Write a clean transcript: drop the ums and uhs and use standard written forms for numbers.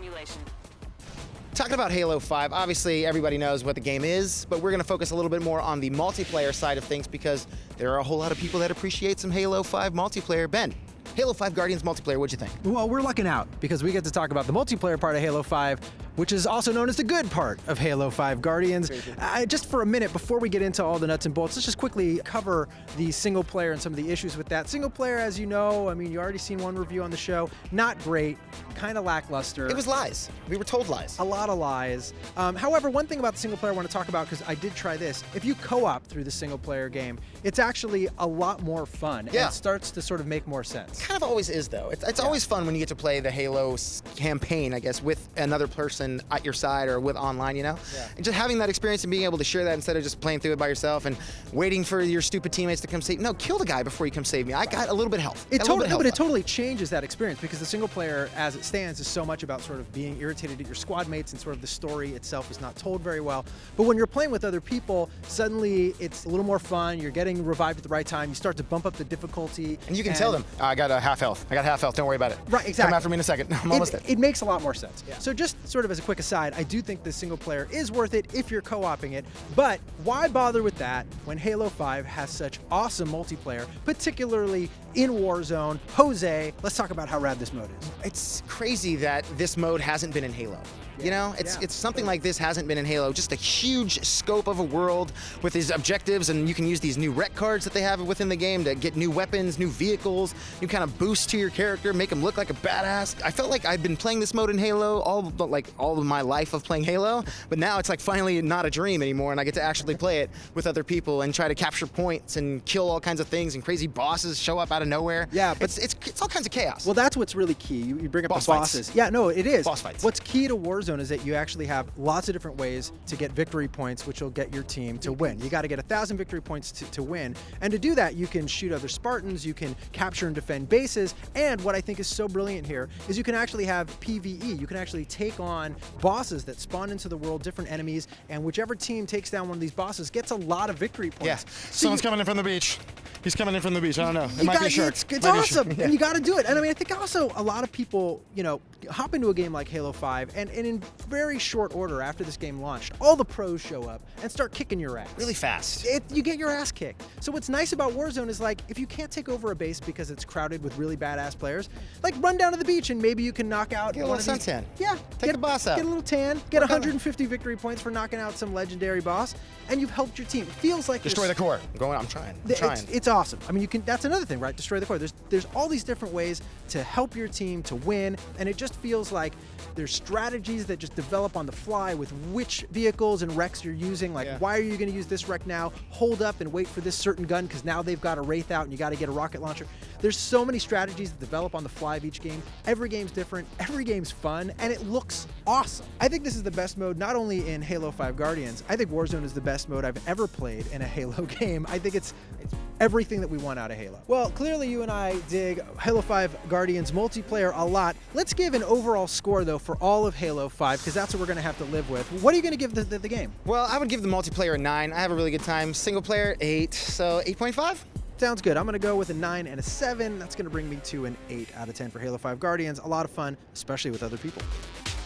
simulation. Talking about Halo 5, obviously everybody knows what the game is, but we're going to focus a little bit more on the multiplayer side of things because there are a whole lot of people that appreciate some Halo 5 multiplayer. Ben, Halo 5 Guardians multiplayer, what'd you think? Well, we're lucking out because we get to talk about the multiplayer part of Halo 5, which is also known as the good part of Halo 5 Guardians. Just for a minute, before we get into all the nuts and bolts, let's just quickly cover the single player and some of the issues with that. Single player, as you know, I mean, you already seen one review on the show, not great, kind of lackluster. It was lies. We were told lies. A lot of lies. However, one thing about the single player I want to talk about, because I did try this, if you co-op through the single player game, it's actually a lot more fun. Yeah. And it starts to sort of make more sense. Kind of always is, though. It's always fun when you get to play the Halo campaign, I guess, with another person at your side or with online, you know? Yeah. And just having that experience and being able to share that instead of just playing through it by yourself and waiting for your stupid teammates to come save. No, kill the guy before you come save me. I got a little bit of health. It totally changes that experience because the single player, as it stands, is so much about sort of being irritated at your squad mates and sort of the story itself is not told very well. But when you're playing with other people, suddenly it's a little more fun. You're getting revived at the right time. You start to bump up the difficulty. And you can tell them, I got a half health. I got half health. Don't worry about it. Right, exactly. Come after me in a second. I'm almost dead. It makes a lot more sense. Yeah. So just sort of as a quick aside, I do think the single player is worth it if you're co-oping it, but why bother with that when Halo 5 has such awesome multiplayer, particularly in Warzone? Jose, let's talk about how rad this mode is. It's crazy that this mode hasn't been in Halo. You know, it's something like this hasn't been in Halo. Just a huge scope of a world with these objectives, and you can use these new rec cards that they have within the game to get new weapons, new vehicles, new kind of boost to your character, make them look like a badass. I felt like I've been playing this mode in Halo all of my life of playing Halo, but now it's like finally not a dream anymore, and I get to actually play it with other people and try to capture points and kill all kinds of things, and crazy bosses show up out of nowhere. Yeah, but it's all kinds of chaos. Well, that's what's really key. You bring up Boss the bosses. fights. Yeah, no, it is. Boss fights. What's key to Warzone is that you actually have lots of different ways to get victory points, which will get your team to win. You got to get 1,000 victory points to win. And to do that, you can shoot other Spartans, you can capture and defend bases, and what I think is so brilliant here is you can actually have PvE. You can actually take on bosses that spawn into the world, different enemies, and whichever team takes down one of these bosses gets a lot of victory points. Yeah. Someone's coming in from the beach. He's coming in from the beach. I don't know. It You might be a shark. It's awesome, and you got to do it. And I mean, I think also a lot of people, you know, hop into a game like Halo 5, and in very short order after this game launched, all the pros show up and start kicking your ass. Really fast. You get your ass kicked. So what's nice about Warzone is, like, if you can't take over a base because it's crowded with really badass players, like, run down to the beach and maybe you can knock out Get a one little of these. suntan. Yeah. Take the boss out. Get a little tan. Get Work on 150 victory points for knocking out some legendary boss, and you've helped your team. It feels like Destroy the core. I'm trying. I'm trying. it's awesome. I mean, you can. That's another thing, right? Destroy the core. There's all these different ways to help your team to win, and it just feels like there's strategies that just develop on the fly with which vehicles and wrecks you're using. Like, why are you going to use this wreck now? Hold up and wait for this certain gun because now they've got a Wraith out and you got to get a rocket launcher. There's so many strategies that develop on the fly of each game. Every game's different. Every game's fun, and it looks awesome. I think this is the best mode, not only in Halo 5 Guardians. I think Warzone is the best mode I've ever played in a Halo game. I think it's everything that we want out of Halo. Well, clearly you and I dig Halo 5 Guardians multiplayer a lot. Let's give an overall score, though, for all of Halo 5, because that's what we're going to have to live with. What are you going to give the game? Well, I would give the multiplayer a 9. I have a really good time. Single player, 8. So 8.5? Sounds good. I'm going to go with a 9 and a 7. That's going to bring me to an 8 out of 10 for Halo 5 Guardians. A lot of fun, especially with other people.